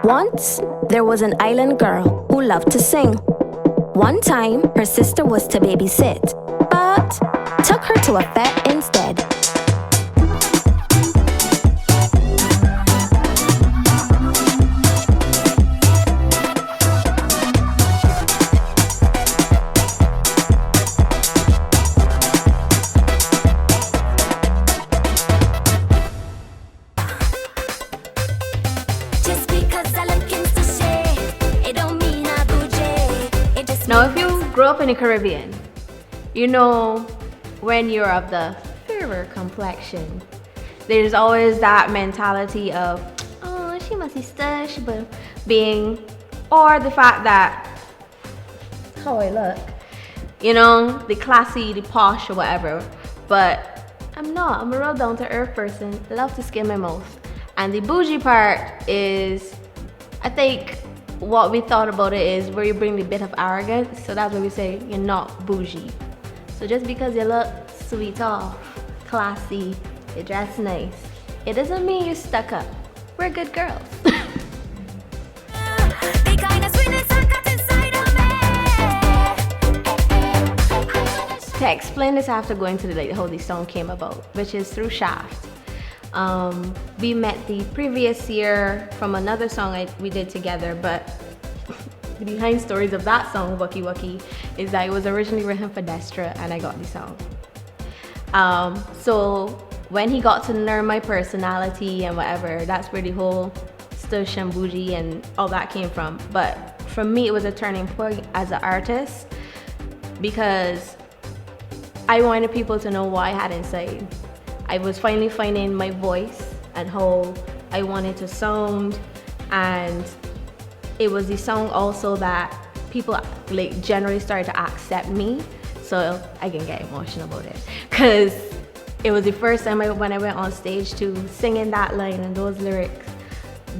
Once, there was an island girl who loved to sing. One time, her sister was to babysit, but took her to a fair instead. Now, if you grew up in the Caribbean, you know when you're of the fairer complexion, there's always that mentality of, oh, she must be Stush, but being, or the fact that how I look, you know, the classy, the posh, or whatever. But I'm not. I'm a real down-to-earth person. I love to skin my mouth. And the bougie part is, I think, what we thought about it is where you bring the bit of arrogance. So that's why we say you're not bougie. So just because you look sweet off, classy, you dress nice, it doesn't mean you're stuck up. We're good girls. To explain this, I have to go into how the song came about, which is through Shaft. We met the previous year from another song we did together, but the behind stories of that song, Wucky Wucky, is that it was originally written for Destra and I got the song. So when he got to learn my personality and whatever, that's where the whole Stush and Bougie and all that came from. But for me, it was a turning point as an artist because I wanted people to know what I had inside. I was finally finding my voice and how I wanted to sound, and it was the song also that people like generally started to accept me. So I can get emotional about it because it was the first time when I went on stage to singing that line and those lyrics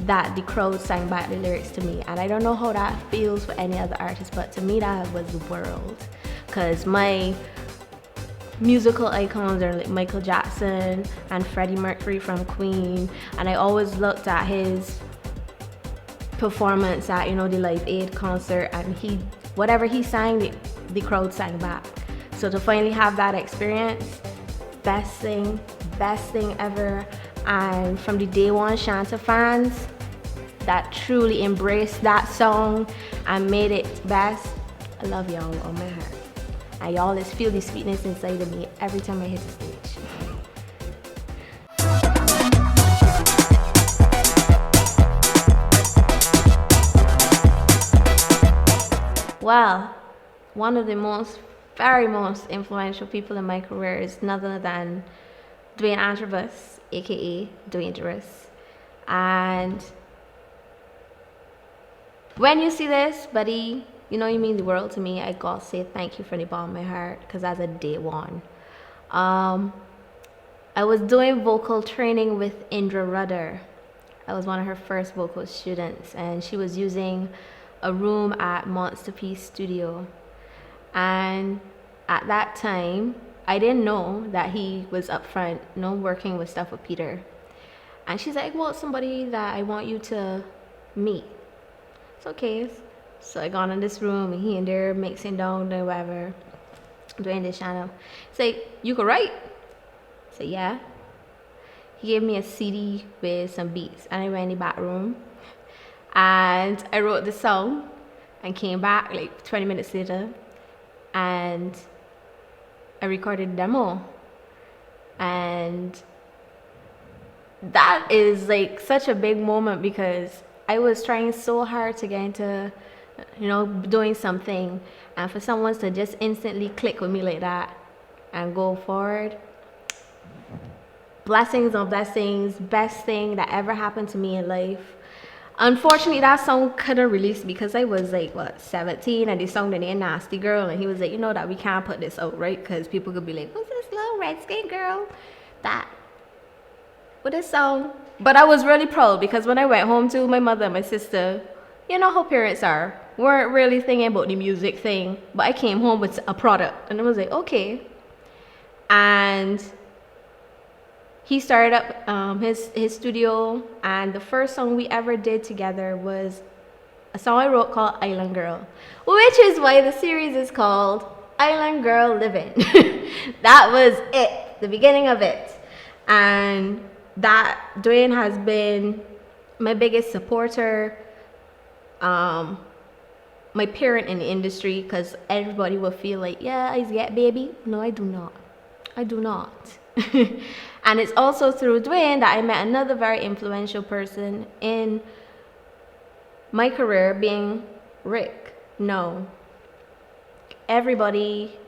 that the crowd sang back the lyrics to me. And I don't know how that feels for any other artist, but to me that was the world, because my musical icons are like Michael Jackson and Freddie Mercury from Queen, and I always looked at his performance at, you know, the Live Aid concert, and whatever he sang, the crowd sang back. So to finally have that experience, best thing ever. And from the day one Shanta fans that truly embraced that song and made it best, I love y'all on my heart. And y'all just feel the sweetness inside of me every time I hit the stage. Well, one of the very most influential people in my career is none other than Dwayne Antrobus, aka Dwayne. And when you see this, buddy, you know you mean the world to me. I gotta say thank you from the bottom of my heart, because that's a day one. I was doing vocal training with Indra Rudder. I was one of her first vocal students, and she was using a room at Monster Peace Studio. And at that time, I didn't know that he was up front, you know, working with stuff with Peter. And she's like, well, somebody that I want you to meet. It's okay. So I got in this room and he and there mixing down and whatever, doing this channel. He's like, you could write? I said, yeah. He gave me a CD with some beats, and I went in the back room and I wrote the song and came back like 20 minutes later and I recorded a demo. And that is like such a big moment because I was trying so hard to get into, you know, doing something, and for someone to just instantly click with me like that and go forward, blessings on blessings, best thing that ever happened to me in life. Unfortunately, that song couldn't release because I was like, 17, and the song the name Nasty Girl, and he was like, you know that we can't put this out, right? Because people could be like, who's this little red skin girl that with this song? But I was really proud because when I went home to my mother and my sister, you know how parents are, weren't really thinking about the music thing, but I came home with a product and I was like, okay. And he started up his studio, and the first song we ever did together was a song I wrote called Island Girl, which is why the series is called Island Girl Living. That was it, the beginning of it. And that Dwayne has been my biggest supporter, my parent in the industry, because everybody will feel like, yeah, I get baby. No, I do not. I do not. And it's also through Dwayne that I met another very influential person in my career, being Rick. No, everybody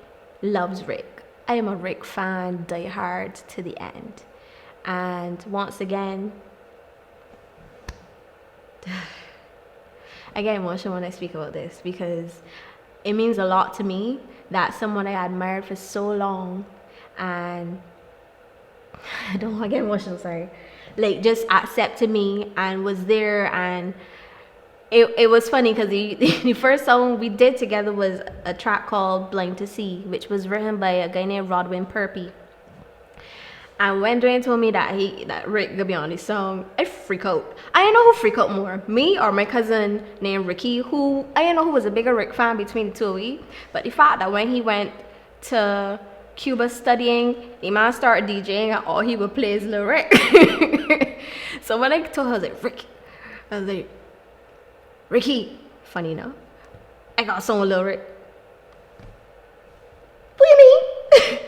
loves Rick. I am a Rick fan, die hard to the end. And once again, I get emotional when I speak about this because it means a lot to me that someone I admired for so long, and I don't want to get emotional, sorry, like just accepted me and was there. And it was funny because the first song we did together was a track called Blind to See, which was written by a guy named Rodwin Purpey. And when Dwayne told me that Rick could be on this song, I freak out. I didn't know who freak out more, me or my cousin named Ricky, who I didn't know who was a bigger Rick fan between the two of we. But the fact that when he went to Cuba studying, the man started DJing and all he would play is Lil Rick. So when I told her, I was like, Rick, I was like, Ricky, funny enough, I got a song with Lil Rick. What do you mean?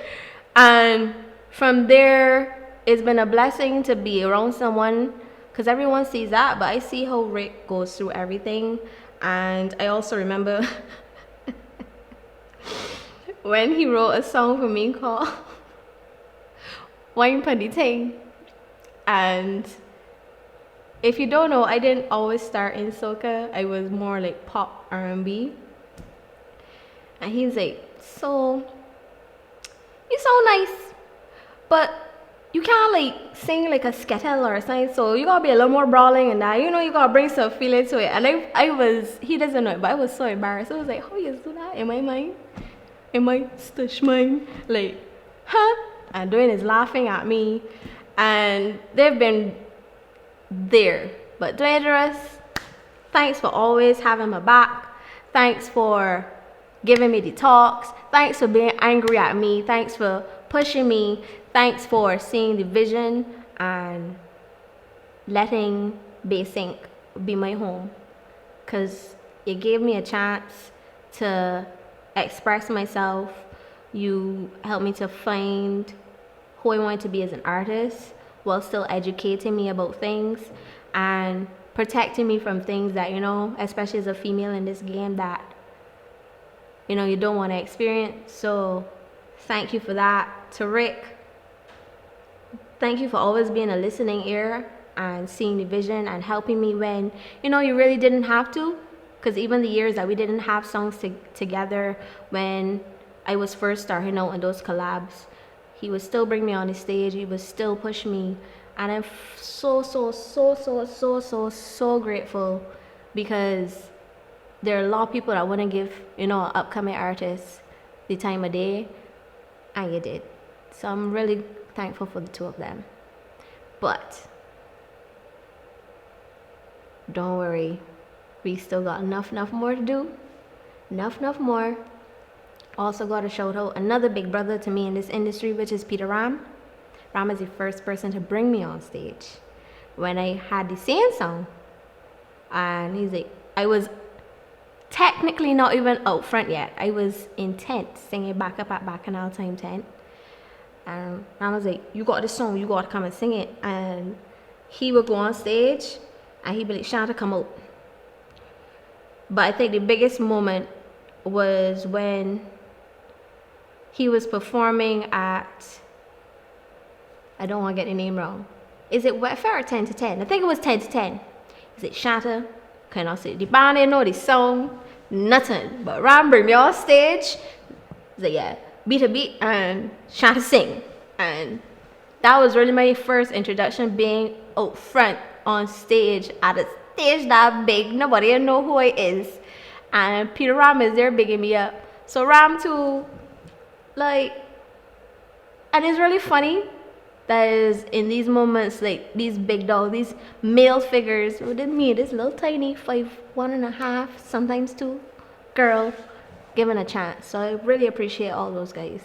And from there, it's been a blessing to be around someone, because everyone sees that, but I see how Rick goes through everything. And I also remember when he wrote a song for me called Wine Punny Ting. And if you don't know, I didn't always start in soca. I was more like pop R&B. And he's like, so, you sound nice, but you can't like sing like a skettle or something, so you gotta be a little more brawling and that, you know, you gotta bring some feeling to it. And I was, he doesn't know it, but I was so embarrassed. I was like, how you do that? Am I mine? Am I Stush mine? Like, huh? And Dwayne is laughing at me, and they've been there. But Dwayne, thanks for always having my back. Thanks for giving me the talks. Thanks for being angry at me. Thanks for pushing me. Thanks for seeing the vision and letting Basink be my home, because it gave me a chance to express myself. You helped me to find who I wanted to be as an artist, while still educating me about things and protecting me from things that, you know, especially as a female in this game, that, you know, you don't want to experience. So thank you for that. To Rick, thank you for always being a listening ear and seeing the vision and helping me when, you know, you really didn't have to. Because even the years that we didn't have songs together, when I was first starting out on those collabs, he would still bring me on the stage. He would still push me. And I'm so grateful, because there are a lot of people that want to give, you know, upcoming artists the time of day, and you did. So I'm really thankful for the two of them. But don't worry, we still got enough more to do. Enough more. Also got to shout out another big brother to me in this industry, which is Peter Ram. Ram is the first person to bring me on stage when I had the same song. And he's like, I was technically not even out front yet. I was in tent, singing back up at Bacchanal Time tent. And Ram was like, you got this song, you got to come and sing it. And he would go on stage and he'd be like, Shanta, come out. But I think the biggest moment was when he was performing at, I don't want to get the name wrong. Is it Wetfair or 10 to 10? I think it was 10 to 10. Is it Shanta? Can I say the band didn't know the song? Nothing. But Ram bring me on stage. He's like, yeah, beat a beat and Shanta sing. And that was really my first introduction, being out front on stage at a stage that big. Nobody didn't know who I is. And Peter Ram is there bigging me up. So Ram too, like, and it's really funny That is in these moments, like these big dogs, these male figures, within me, this little tiny 1.5, sometimes 2 girl given a chance. So I really appreciate all those guys.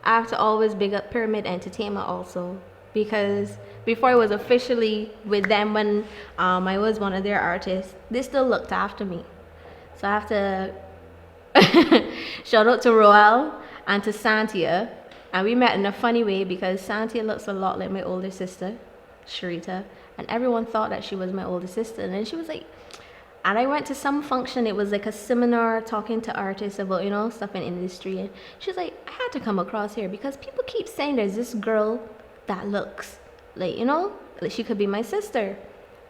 I have to always big up Pyramid Entertainment also, because before I was officially with them, when I was one of their artists, they still looked after me. So I have to shout out to Roel and to Santia. And we met in a funny way because Santia looks a lot like my older sister, Sharita. And everyone thought that she was my older sister. And then she was like, and I went to some function, it was like a seminar talking to artists about, stuff in industry. And she was like, I had to come across here because people keep saying there's this girl that looks like, like she could be my sister.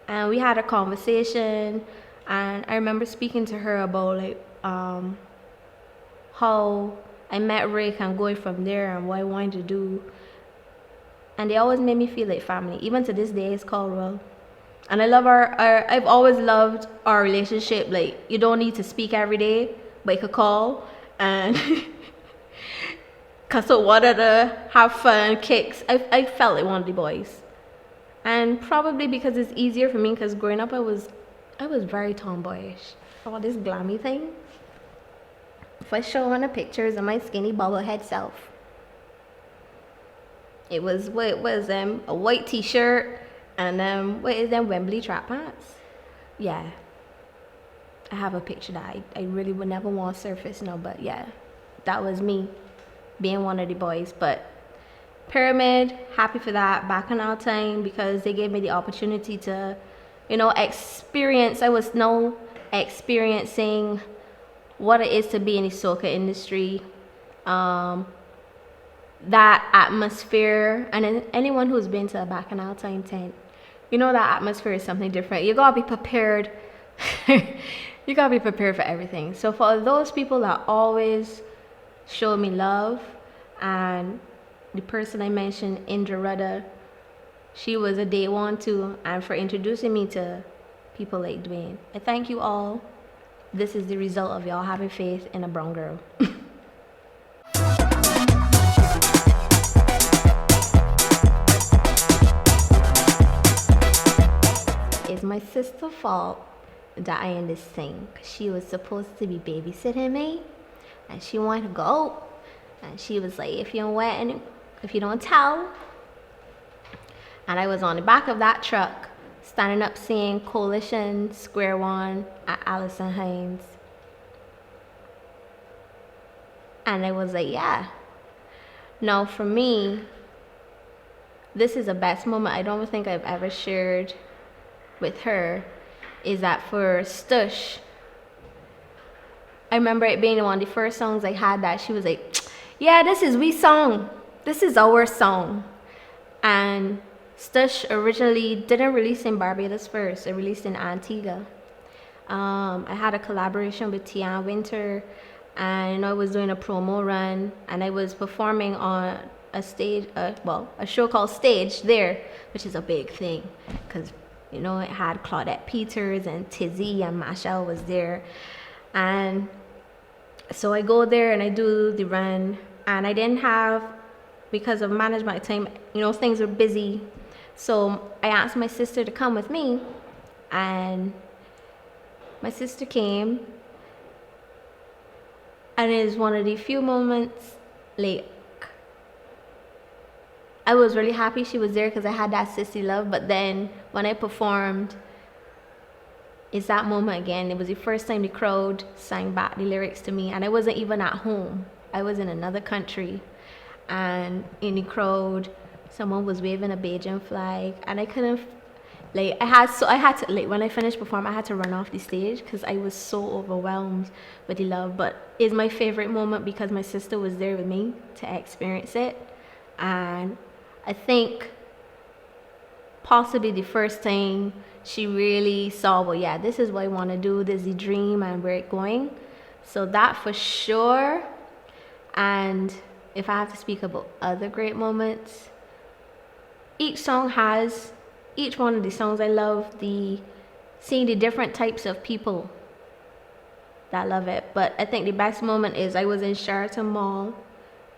And we had a conversation, and I remember speaking to her about like how I met Rick and going from there and what I wanted to do. And they always made me feel like family. Even to this day, it's called Well. And I love I've always loved our relationship. Like, you don't need to speak every day, but you could call and cuss out one another, have fun, kicks. I felt like one of the boys. And probably because it's easier for me, because growing up I was very tomboyish. All this glammy thing. If I show one of the pictures of my skinny bobblehead self, it was a white t-shirt and what is them Wembley trap pants. Yeah, I have a picture that I really would never want to surface now, but yeah, that was me being one of the boys. But Pyramid, happy for that, back in our time, because they gave me the opportunity to experience. I was now experiencing what it is to be in the soca industry, that atmosphere. And anyone who's been to a bacchanal time tent, that atmosphere is something different. You gotta be prepared. You gotta be prepared for everything. So for those people that always show me love, and the person I mentioned, Indra Rudda, she was a day one too, and for introducing me to people like Dwayne, I thank you all. This is the result of y'all having faith in a brown girl. It's my sister's fault that I in this thing. She was supposed to be babysitting me, and she wanted to go. And she was like, if you don't tell. And I was on the back of that truck, standing up singing Coalition Square One at Allison Hines. And I was like, yeah. Now for me, this is the best moment I don't think I've ever shared with her, is that for Stush, I remember it being one of the first songs I had that she was like, yeah, this is we song. This is our song. And Stush originally didn't release in Barbados first. It released in Antigua. I had a collaboration with Tian Winter, and I was doing a promo run, and I was performing on a stage, a show called Stage there, which is a big thing, because it had Claudette Peters and Tizzy and Machelle was there. And so I go there and I do the run, and I didn't have, because of management time, things were busy. So I asked my sister to come with me, and my sister came, and it is one of the few moments, like, I was really happy she was there because I had that sissy love. But then when I performed, it's that moment again. It was the first time the crowd sang back the lyrics to me, and I wasn't even at home. I was in another country, and in the crowd, someone was waving a Bajan flag, and I couldn't, like, I had to, like, when I finished performing, I had to run off the stage because I was so overwhelmed with the love. But it's my favorite moment because my sister was there with me to experience it. And I think possibly the first time she really saw, well, yeah, this is what I want to do, this is the dream and where it's going. So that for sure. And if I have to speak about other great moments, each one of the songs, I love seeing the different types of people that love it. But I think the best moment is I was in Sheraton Mall,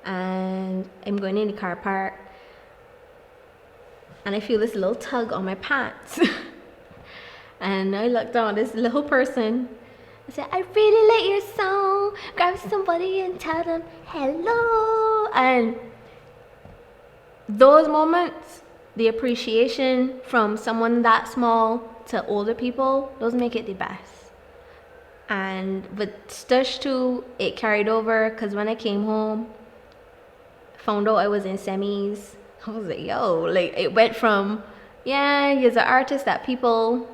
and I'm going in the car park, and I feel this little tug on my pants. And I looked down at this little person. I said, I really like your song. Grab somebody and tell them hello. And those moments, the appreciation from someone that small to older people, those make it the best. And with Stush too, it carried over because when I came home, found out I was in semis. I was like, yo, like it went from, yeah, you're an artist that people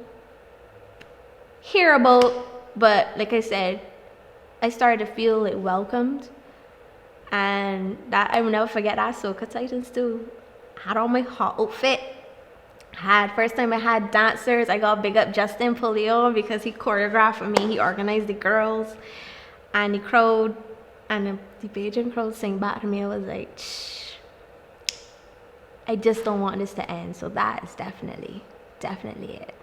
hear about, but like I said, I started to feel like welcomed. And that I will never forget that Soca Titans too. Had on my hot outfit. First time I had dancers. I got big up Justin Polio because he choreographed for me. He organized the girls and the crowd and the Bajan crowd sang back to me. I was like, shh, I just don't want this to end. So that is definitely it.